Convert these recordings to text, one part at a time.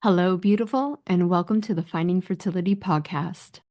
Hello, beautiful, and welcome to the Finding Fertility podcast.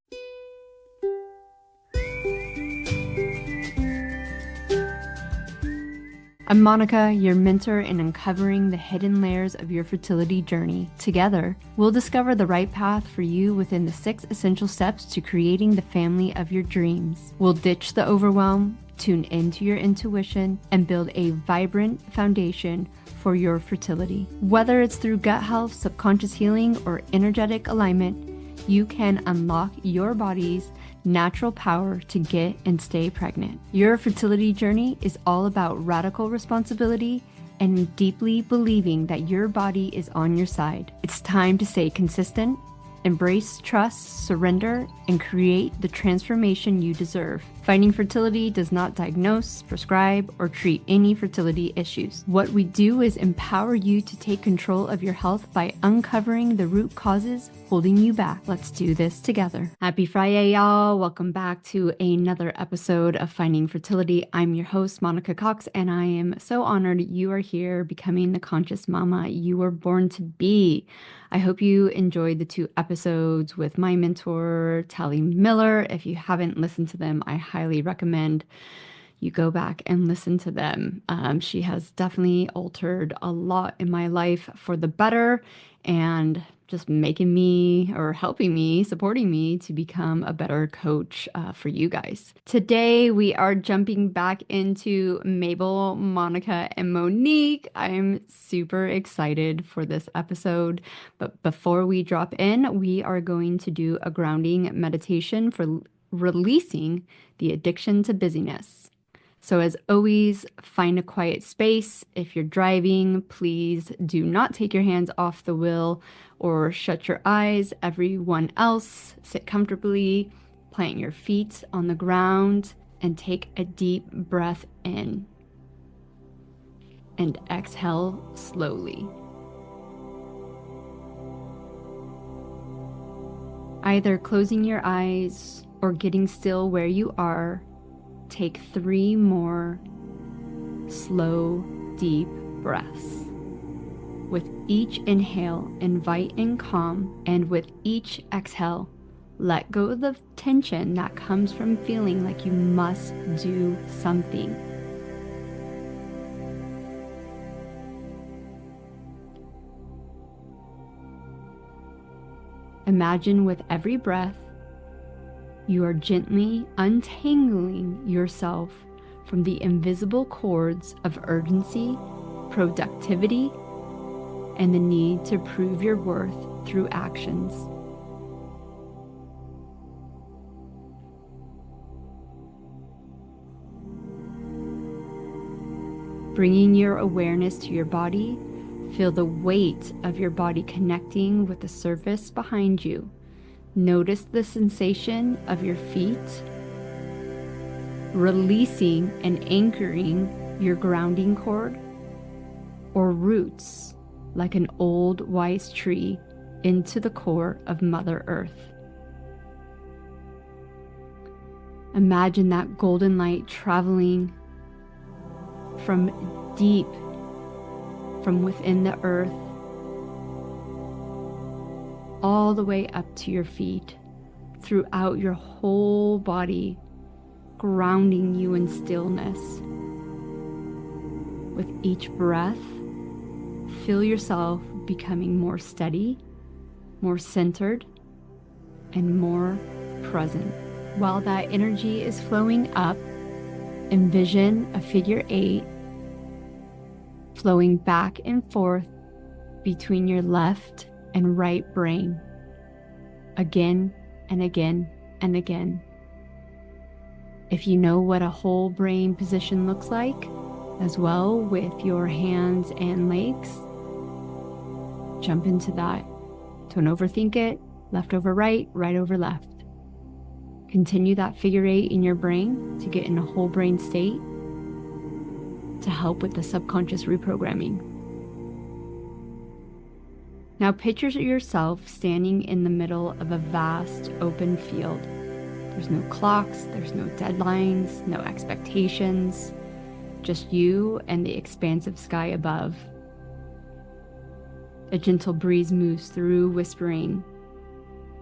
I'm Monica, your mentor in uncovering the hidden layers of your fertility journey. Together, we'll discover the right path for you within the 6 essential steps to creating the family of your dreams. We'll ditch the overwhelm, tune into your intuition, and build a vibrant foundation for your fertility. Whether it's through gut health, subconscious healing, or energetic alignment, you can unlock your body's natural power to get and stay pregnant. Your fertility journey is all about radical responsibility and deeply believing that your body is on your side. It's time to stay consistent, embrace trust, surrender, and create the transformation you deserve. Finding Fertility does not diagnose, prescribe, or treat any fertility issues. What we do is empower you to take control of your health by uncovering the root causes holding you back. Let's do this together. Happy Friday, y'all. Welcome back to another episode of Finding Fertility. I'm your host, Monica Cox, and I am so honored you are here becoming the conscious mama you were born to be. I hope you enjoyed the 2 episodes with my mentor, Tally Miller. If you haven't listened to them, I highly recommend you go back and listen to them. She has definitely altered a lot in my life for the better and just making me or helping me, supporting me to become a better coach for you guys. Today, we are jumping back into Mabel, Monica, and Monique. I'm super excited for this episode. But before we drop in, we are going to do a grounding meditation for releasing the addiction to busyness. So as always, find a quiet space. If you're driving, please do not take your hands off the wheel or shut your eyes. Everyone else, sit comfortably, plant your feet on the ground, and take a deep breath in. And exhale slowly. Either closing your eyes or getting still where you are, take 3 more slow, deep breaths. With each inhale, invite in calm, and with each exhale, let go of the tension that comes from feeling like you must do something. Imagine with every breath, you are gently untangling yourself from the invisible cords of urgency, productivity, and the need to prove your worth through actions. Bringing your awareness to your body, feel the weight of your body connecting with the surface behind you. Notice the sensation of your feet, releasing and anchoring your grounding cord or roots like an old wise tree into the core of Mother Earth. Imagine that golden light traveling from deep, from within the earth, all the way up to your feet, throughout your whole body, grounding you in stillness. With each breath, feel yourself becoming more steady, more centered, and more present. While that energy is flowing up, envision a figure 8 flowing back and forth between your left and right brain, again and again and again. If you know what a whole brain position looks like, as well with your hands and legs, jump into that. Don't overthink it. Left over right, right over left. Continue that figure 8 in your brain to get in a whole brain state to help with the subconscious reprogramming. Now picture yourself standing in the middle of a vast open field. There's no clocks, there's no deadlines, no expectations, just you and the expansive sky above. A gentle breeze moves through, whispering,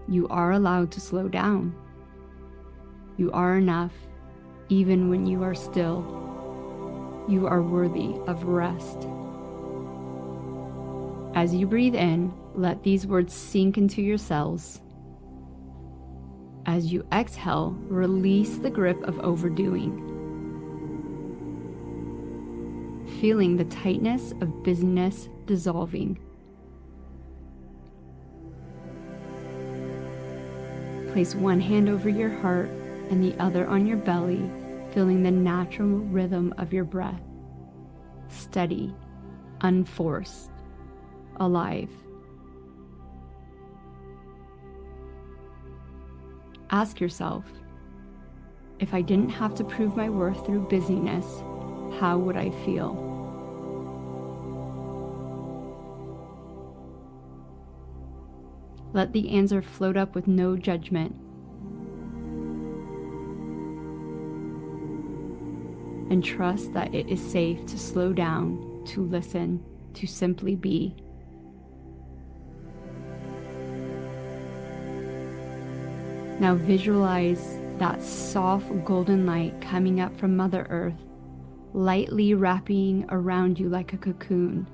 "You are allowed to slow down. You are enough, even when you are still. You are worthy of rest." As you breathe in, let these words sink into your cells. As you exhale, release the grip of overdoing, feeling the tightness of busyness dissolving. Place one hand over your heart and the other on your belly, feeling the natural rhythm of your breath. Steady, unforced, alive. Ask yourself, if I didn't have to prove my worth through busyness, how would I feel? Let the answer float up with no judgment. And trust that it is safe to slow down, to listen, to simply be. Now visualize that soft golden light coming up from Mother Earth, lightly wrapping around you like a cocoon,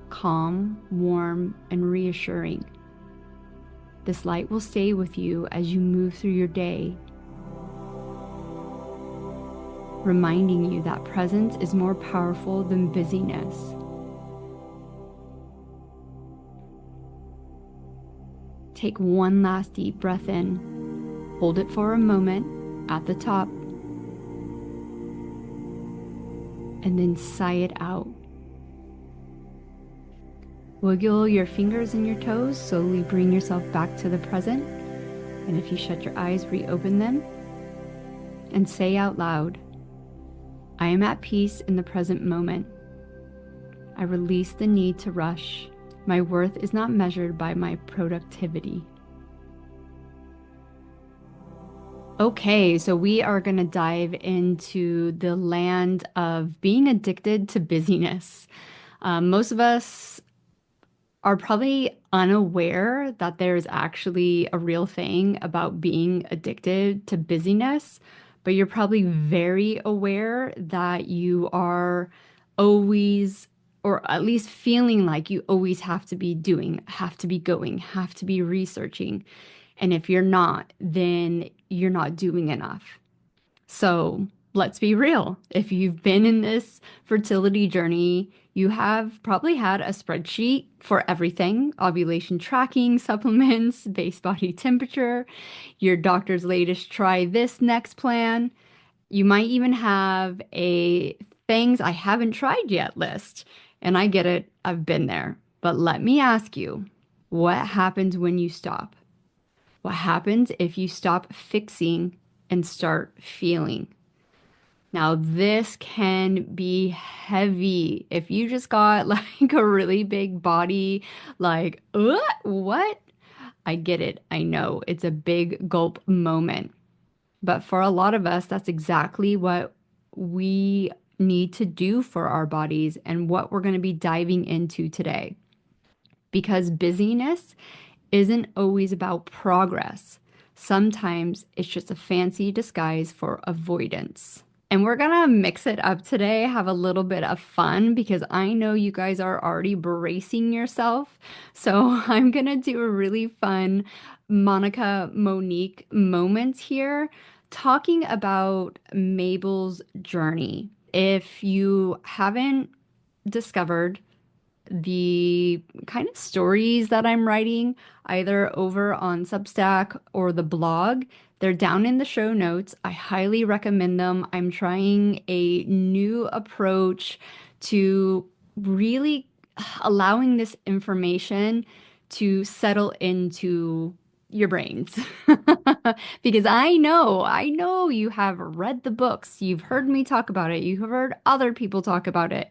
calm, warm, and reassuring. This light will stay with you as you move through your day, reminding you that presence is more powerful than busyness. Take one last deep breath in, hold it for a moment at the top, and then sigh it out. Wiggle your fingers and your toes, slowly bring yourself back to the present. And if you shut your eyes, reopen them and say out loud, I am at peace in the present moment. I release the need to rush. My worth is not measured by my productivity. Okay, so we are going to dive into the land of being addicted to busyness. Most of us are probably unaware that there's actually a real thing about being addicted to busyness, but you're probably very aware that you are always, or at least feeling like you always have to be doing, have to be going, have to be researching. And if you're not, then you're not doing enough. So let's be real. If you've been in this fertility journey, you have probably had a spreadsheet for everything: ovulation tracking, supplements, base body temperature, your doctor's latest try this next plan. You might even have a things I haven't tried yet list. And I get it, I've been there. But let me ask you, what happens when you stop? What happens if you stop fixing and start feeling? Now, this can be heavy. If you just got like a really big body, like, what? I get it. I know it's a big gulp moment. But for a lot of us, that's exactly what we need to do for our bodies and what we're going to be diving into today. Because busyness isn't always about progress. Sometimes it's just a fancy disguise for avoidance. And we're gonna mix it up today, have a little bit of fun because I know you guys are already bracing yourself. So I'm gonna do a really fun Monica Monique moment here, talking about Mabel's journey. If you haven't discovered the kind of stories that I'm writing, either over on Substack or the blog, they're down in the show notes. I highly recommend them. I'm trying a new approach to really allowing this information to settle into your brains. Because I know you have read the books, you've heard me talk about it, you've heard other people talk about it,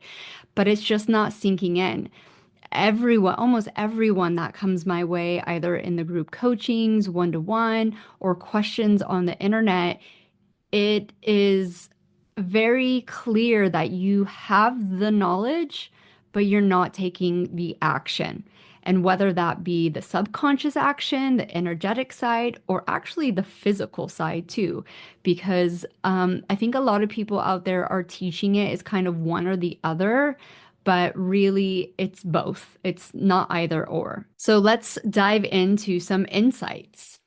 but it's just not sinking in. Everyone, almost everyone that comes my way, either in the group coachings, one-to-one, or questions on the internet, it is very clear that you have the knowledge, but you're not taking the action. And whether that be the subconscious action, the energetic side, or actually the physical side too, because I think a lot of people out there are teaching it as kind of one or the other, but really it's both. It's not either or. So let's dive into some insights.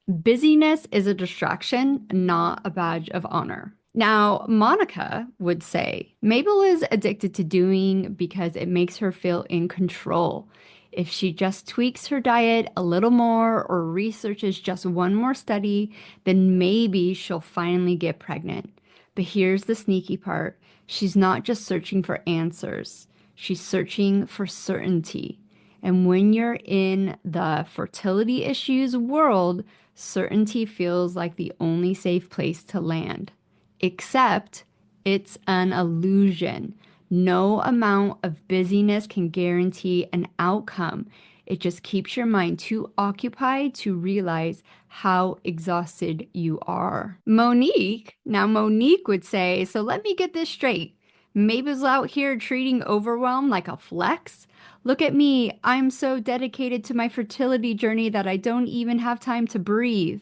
Busyness is a distraction, not a badge of honor. Now, Monica would say Mabel is addicted to doing because it makes her feel in control. If she just tweaks her diet a little more or researches just one more study, then maybe she'll finally get pregnant. But here's the sneaky part. She's not just searching for answers. She's searching for certainty. And when you're in the fertility issues world, certainty feels like the only safe place to land. Except it's an illusion. No amount of busyness can guarantee an outcome. It just keeps your mind too occupied to realize how exhausted you are. Monique would say, so let me get this straight. Mabel's out here treating overwhelm like a flex. Look at me. I'm so dedicated to my fertility journey that I don't even have time to breathe.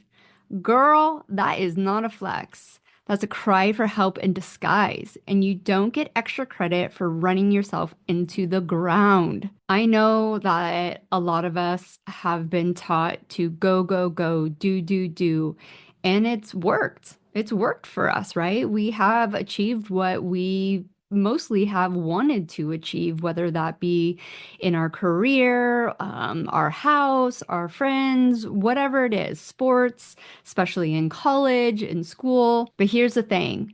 Girl, that is not a flex. That's a cry for help in disguise, and you don't get extra credit for running yourself into the ground. I know that a lot of us have been taught to go, go, go, do, do, do, and it's worked. It's worked for us, right? We have achieved what we mostly have wanted to achieve, whether that be in our career, our house, our friends, whatever it is, sports, especially in college, in school. But here's the thing,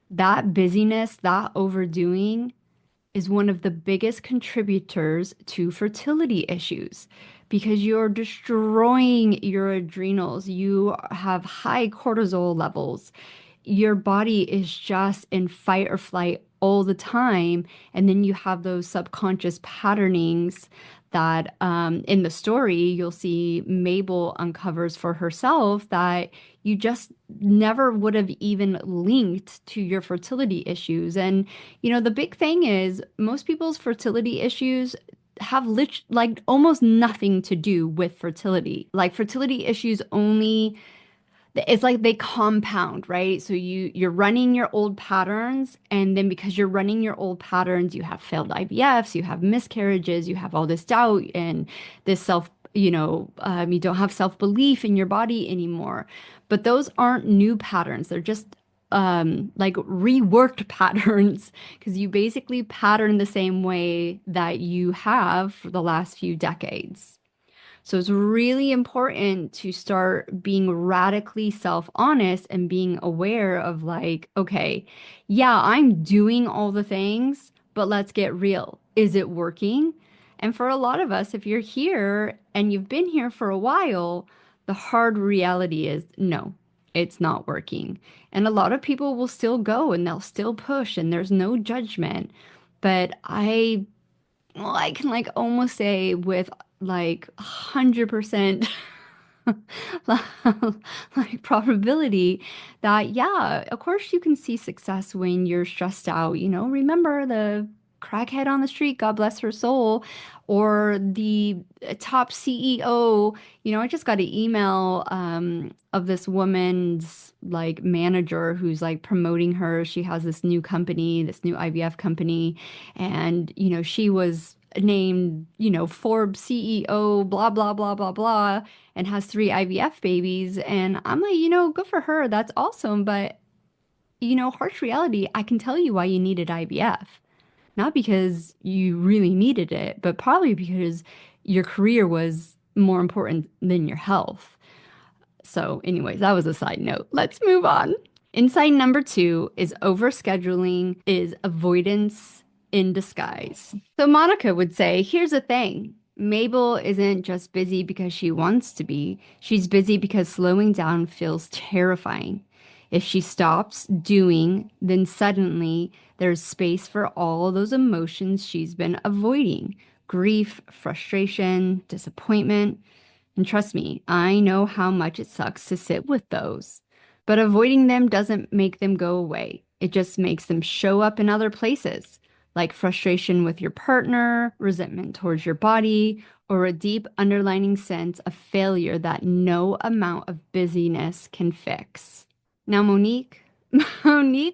that busyness, that overdoing is one of the biggest contributors to fertility issues because you're destroying your adrenals. You have high cortisol levels. Your body is just in fight or flight all the time. And then you have those subconscious patternings that in the story, you'll see Mabel uncovers for herself that you just never would have even linked to your fertility issues. And, the big thing is most people's fertility issues have like almost nothing to do with fertility. Like fertility issues only it's like they compound, right? So you're running your old patterns, and then because you're running your old patterns, you have failed IVFs, you have miscarriages, you have all this doubt and this you don't have self-belief in your body anymore. But those aren't new patterns. They're just like reworked patterns because you basically pattern the same way that you have for the last few decades. So it's really important to start being radically self-honest and being aware of like, okay, yeah, I'm doing all the things, but let's get real. Is it working? And for a lot of us, if you're here and you've been here for a while, the hard reality is no, it's not working. And a lot of people will still go and they'll still push and there's no judgment. But I can like almost say with like 100% like probability that yeah, of course you can see success when you're stressed out. Remember the crackhead on the street, God bless her soul, or the top CEO. I just got an email of this woman's like manager who's like promoting her. She has this new company, this new IVF company, and she was named, Forbes CEO, blah, blah, blah, blah, blah, and has 3 IVF babies. And I'm like, good for her. That's awesome. But, harsh reality, I can tell you why you needed IVF. Not because you really needed it, but probably because your career was more important than your health. So, anyways, that was a side note. Let's move on. Insight number 2 is overscheduling is avoidance in disguise. So Monica would say, here's the thing. Mabel isn't just busy because she wants to be. She's busy because slowing down feels terrifying. If she stops doing, then suddenly there's space for all those emotions she's been avoiding: grief, frustration, disappointment. And trust me, I know how much it sucks to sit with those. But avoiding them doesn't make them go away. It just makes them show up in other places. like frustration with your partner, resentment towards your body, or a deep underlying sense of failure that no amount of busyness can fix. Now, Monique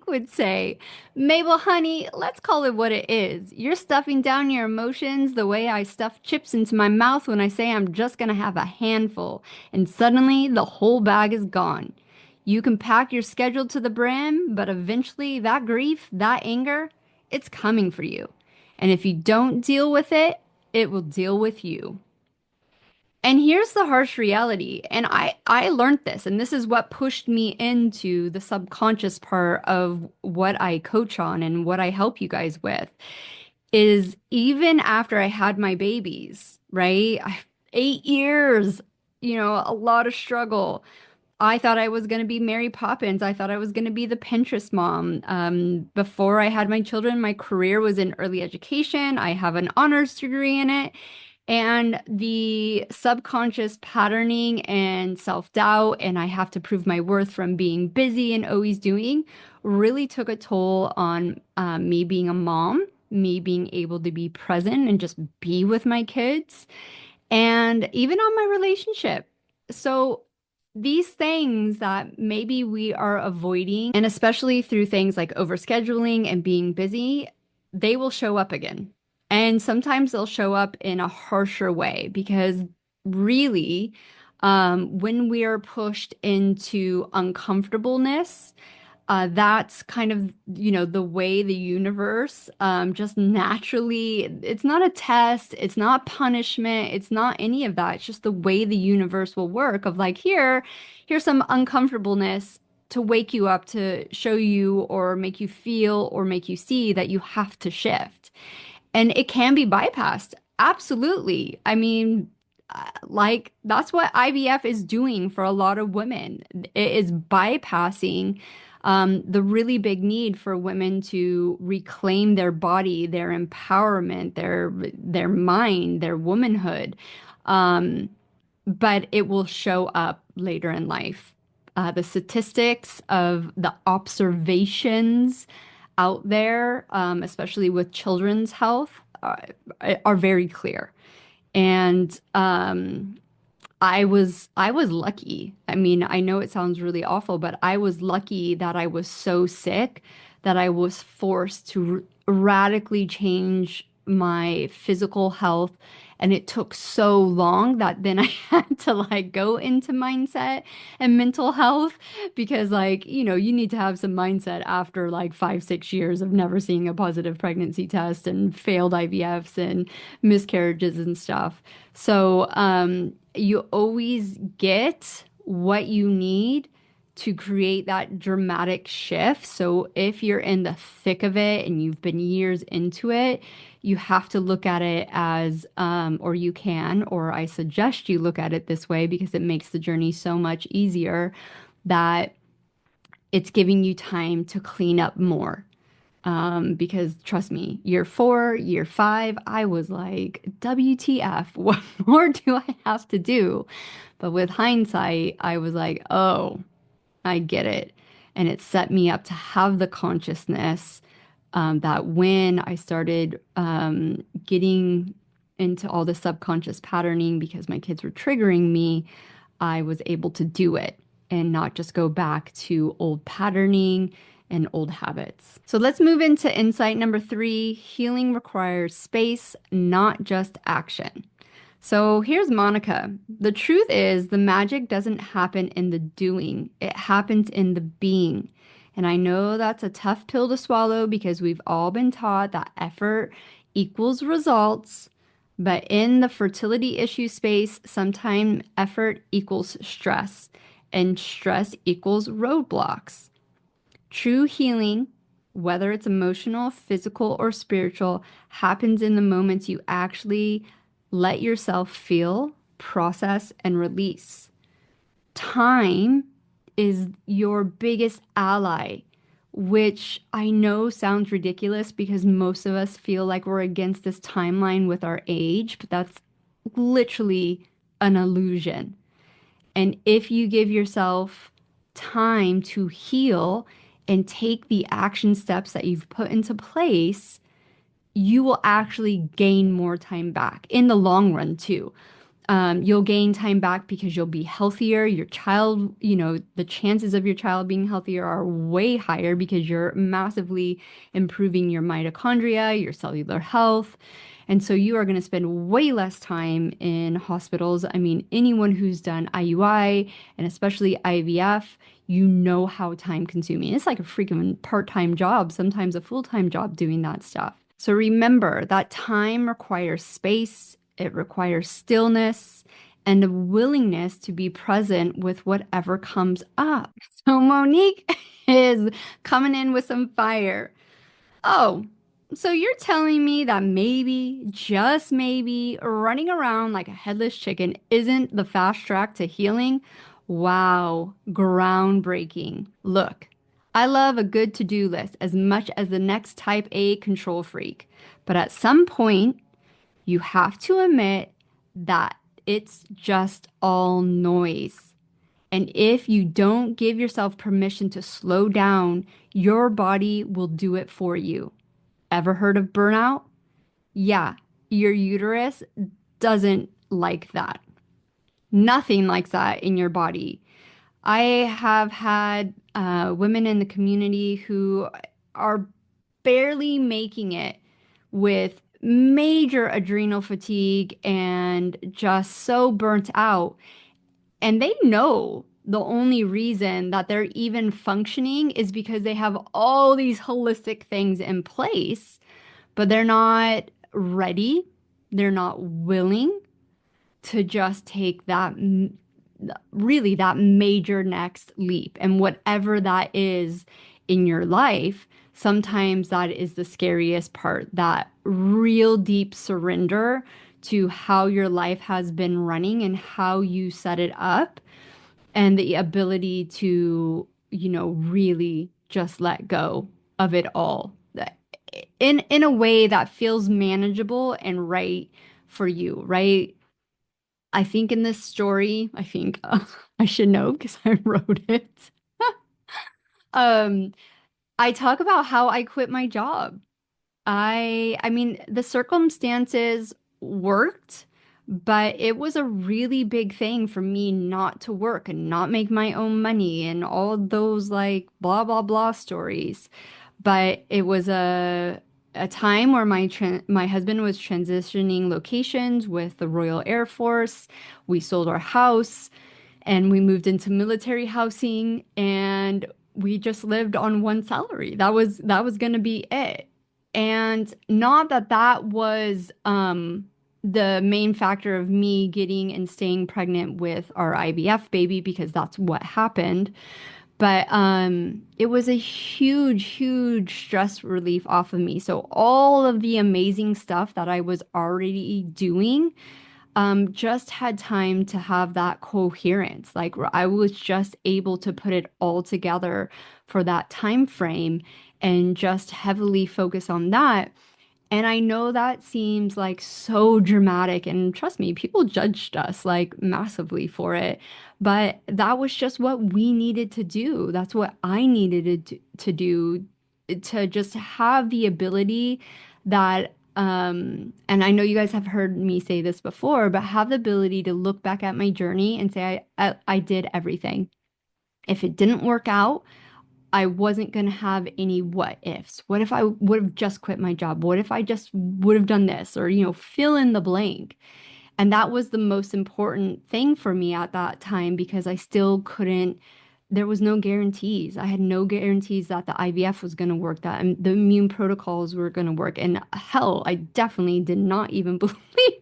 would say, Mabel, honey, let's call it what it is. You're stuffing down your emotions the way I stuff chips into my mouth when I say I'm just gonna have a handful, and suddenly the whole bag is gone. You can pack your schedule to the brim, but eventually that grief, that anger, it's coming for you. And if you don't deal with it, it will deal with you. And here's the harsh reality. And I learned this, and this is what pushed me into the subconscious part of what I coach on and what I help you guys with is even after I had my babies, right? 8 years, a lot of struggle. I thought I was going to be Mary Poppins. I thought I was going to be the Pinterest mom. Before I had my children, my career was in early education. I have an honors degree in it. And the subconscious patterning and self-doubt, and I have to prove my worth from being busy and always doing, really took a toll on me being a mom, me being able to be present and just be with my kids, and even on my relationship. So these things that maybe we are avoiding, and especially through things like overscheduling and being busy, they will show up again. And sometimes they'll show up in a harsher way because really, when we are pushed into uncomfortableness, that's kind of, the way the universe just naturally, it's not a test, it's not punishment, it's not any of that. It's just the way the universe will work of like, here's some uncomfortableness to wake you up, to show you or make you feel or make you see that you have to shift. And it can be bypassed. Absolutely. I mean, like that's what IVF is doing for a lot of women. It is bypassing the really big need for women to reclaim their body, their empowerment, their mind, their womanhood. Um, but it will show up later in life. The statistics of the observations out there, especially with children's health, are very clear. And I was lucky. I mean, I know it sounds really awful, but I was lucky that I was so sick that I was forced to radically change my physical health. And it took so long that then I had to like go into mindset and mental health because like, you need to have some mindset after like 5, 6 years of never seeing a positive pregnancy test and failed IVFs and miscarriages and stuff. So, you always get what you need to create that dramatic shift. So if you're in the thick of it and you've been years into it, you have to look at it as, or you can, or I suggest you look at it this way because it makes the journey so much easier that it's giving you time to clean up more. Because trust me, year 4, year 5, I was like, WTF, what more do I have to do? But with hindsight, I was like, oh, I get it. And it set me up to have the consciousness that when I started getting into all the subconscious patterning because my kids were triggering me, I was able to do it and not just go back to old patterning and old habits. So let's move into insight number 3. Healing requires space, not just action. So here's Monica. The truth is, the magic doesn't happen in the doing, it happens in the being. And I know that's a tough pill to swallow because we've all been taught that effort equals results. But in the fertility issue space, sometimes effort equals stress, and stress equals roadblocks. True healing, whether it's emotional, physical, or spiritual, happens in the moments you actually let yourself feel, process, and release. Time is your biggest ally, which I know sounds ridiculous because most of us feel like we're against this timeline with our age, but that's literally an illusion. And if you give yourself time to heal and take the action steps that you've put into place, you will actually gain more time back in the long run too. You'll gain time back because you'll be healthier. Your child, the chances of your child being healthier are way higher because you're massively improving your mitochondria, your cellular health. And so you are going to spend way less time in hospitals. I mean, anyone who's done IUI and especially IVF, you know how time consuming. It's like a freaking part-time job, sometimes a full-time job doing that stuff. So remember that time requires space, it requires stillness and a willingness to be present with whatever comes up. So Monique is coming in with some fire. Oh, so you're telling me that maybe, just maybe, running around like a headless chicken isn't the fast track to healing? Wow, groundbreaking. Look, I love a good to-do list as much as the next type A control freak. But at some point, you have to admit that it's just all noise. And if you don't give yourself permission to slow down, your body will do it for you. Ever heard of burnout? Yeah, your uterus doesn't like that. Nothing likes that in your body. I have had women in the community who are barely making it with major adrenal fatigue and just so burnt out. And they know the only reason that they're even functioning is because they have all these holistic things in place, but they're not ready. They're not willing to just take that really that major next leap. And whatever that is in your life, sometimes that is the scariest part, that real deep surrender to how your life has been running and how you set it up, and the ability to, really just let go of it all in a way that feels manageable and right for you, right? I think in this story, I think I should know because I wrote it. Um, I talk about how I quit my job. I mean, the circumstances worked, but it was a really big thing for me not to work and not make my own money and all of those like blah blah blah stories. But it was a time where my husband was transitioning locations with the Royal Air Force. We sold our house and we moved into military housing and we just lived on one salary. That was going to be it. And not that that was the main factor of me getting and staying pregnant with our IVF baby, because that's what happened. But it was a huge, huge stress relief off of me. So all of the amazing stuff that I was already doing just had time to have that coherence. Like I was just able to put it all together for that time frame and just heavily focus on that. And I know that seems like so dramatic, and trust me, people judged us like massively for it. But that was just what we needed to do. That's what I needed to do to just have the ability that, and I know you guys have heard me say this before, but have the ability to look back at my journey and say, I did everything. If it didn't work out, I wasn't going to have any what ifs. What if I would have just quit my job? What if I just would have done this? Or, fill in the blank. And that was the most important thing for me at that time because I still couldn't, there was no guarantees. I had no guarantees that the IVF was going to work, that the immune protocols were going to work. And hell, I definitely did not even believe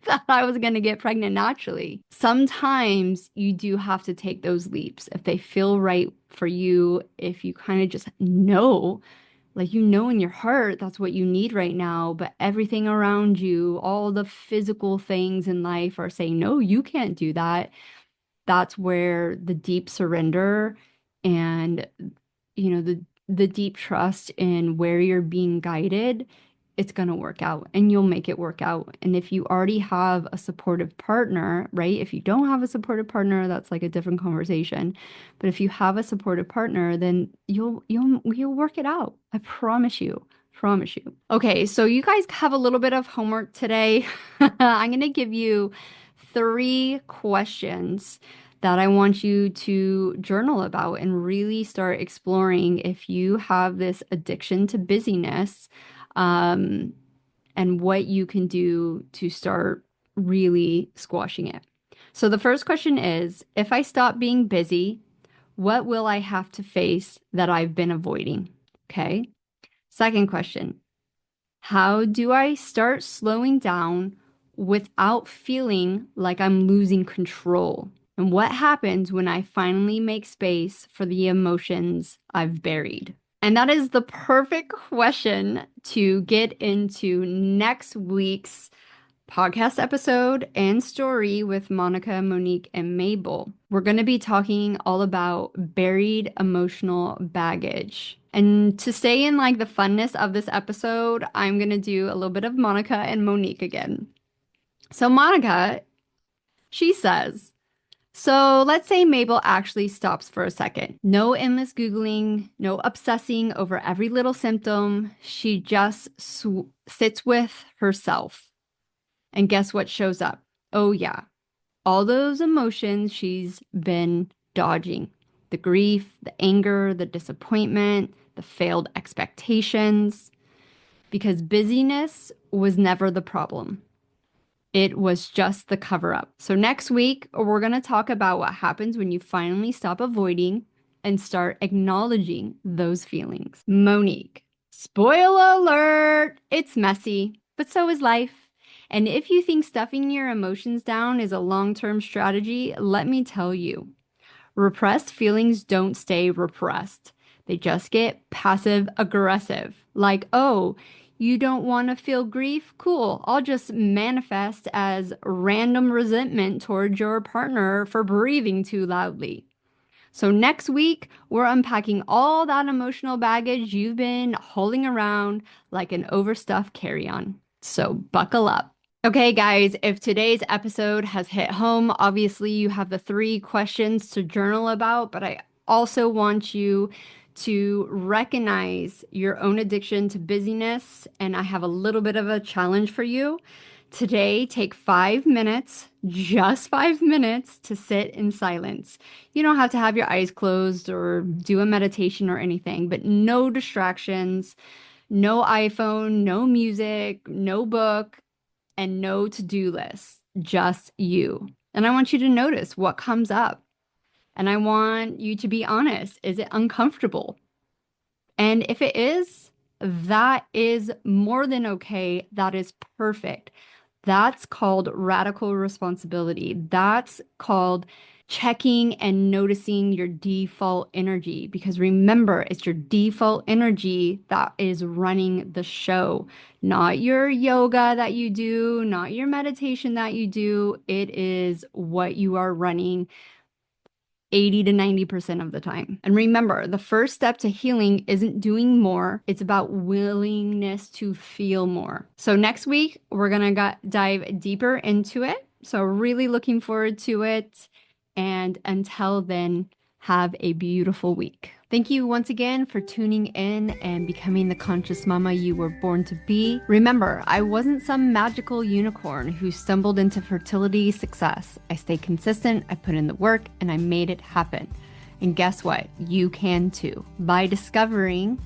that I was going to get pregnant naturally. Sometimes you do have to take those leaps if they feel right for you, if you kind of just know, like in your heart that's what you need right now, but everything around you, all the physical things in life are saying, no, you can't do that. That's where the deep surrender and, the deep trust in where you're being guided, it's going to work out and you'll make it work out. And if you already have a supportive partner, right? If you don't have a supportive partner, that's like a different conversation. But if you have a supportive partner, then you'll work it out. I promise you. Promise you. Okay, so you guys have a little bit of homework today. I'm going to give you 3 questions that I want you to journal about and really start exploring if you have this addiction to busyness, and what you can do to start really squashing it. So the first question is, if I stop being busy, what will I have to face that I've been avoiding? Okay. Second question, how do I start slowing down without feeling like I'm losing control? And what happens when I finally make space for the emotions I've buried? And that is the perfect question to get into next week's podcast episode and story with Monica, Monique, and Mabel. We're going to be talking all about buried emotional baggage. And to stay in like the funness of this episode, I'm going to do a little bit of Monica and Monique again. So Monica, she says, so let's say Mabel actually stops for a second. No endless Googling, no obsessing over every little symptom. She just sits with herself. And guess what shows up? Oh, yeah. All those emotions she's been dodging. The grief, the anger, the disappointment, the failed expectations. Because busyness was never the problem. It was just the cover up. So next week, we're going to talk about what happens when you finally stop avoiding and start acknowledging those feelings. Monique, spoiler alert, it's messy, but so is life. And if you think stuffing your emotions down is a long-term strategy, let me tell you, repressed feelings don't stay repressed. They just get passive aggressive. Like, oh, you don't want to feel grief? Cool. I'll just manifest as random resentment towards your partner for breathing too loudly. So next week, we're unpacking all that emotional baggage you've been holding around like an overstuffed carry-on. So buckle up. Okay, guys, if today's episode has hit home, obviously you have the 3 questions to journal about, but I also want you to recognize your own addiction to busyness, and I have a little bit of a challenge for you. Today, take 5 minutes, just 5 minutes, to sit in silence. You don't have to have your eyes closed or do a meditation or anything, but no distractions, no iPhone, no music, no book, and no to-do list, just you. And I want you to notice what comes up. And I want you to be honest. Is it uncomfortable? And if it is, that is more than okay. That is perfect. That's called radical responsibility. That's called checking and noticing your default energy. Because remember, it's your default energy that is running the show, not your yoga that you do, not your meditation that you do. It is what you are running 80 to 90% of the time. And remember, the first step to healing isn't doing more. It's about willingness to feel more. So next week, we're going to dive deeper into it. So really looking forward to it. And until then, have a beautiful week. Thank you once again for tuning in and becoming the conscious mama you were born to be. Remember, I wasn't some magical unicorn who stumbled into fertility success. I stayed consistent, I put in the work, and I made it happen. And guess what? You can too. By discovering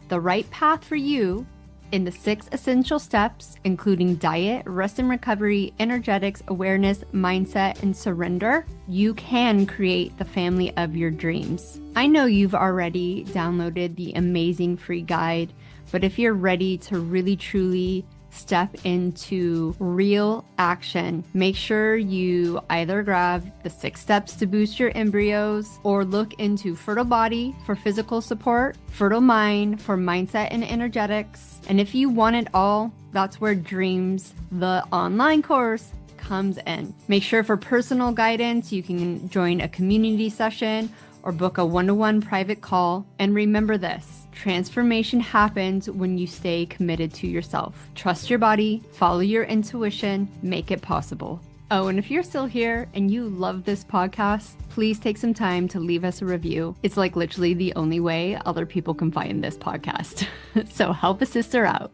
the right path for you in the 6 essential steps, including diet, rest and recovery, energetics, awareness, mindset, and surrender, you can create the family of your dreams. I know you've already downloaded the amazing free guide, but if you're ready to really truly step into real action, make sure you either grab the 6 steps to boost your embryos or look into Fertile Body for physical support, Fertile Mind for mindset and energetics. And if you want it all, that's where Dreams, the online course, comes in. Make sure for personal guidance, you can join a community session or book a one-to-one private call. And remember this, transformation happens when you stay committed to yourself. Trust your body, follow your intuition, make it possible. Oh, and if you're still here and you love this podcast, please take some time to leave us a review. It's like literally the only way other people can find this podcast. So help a sister out.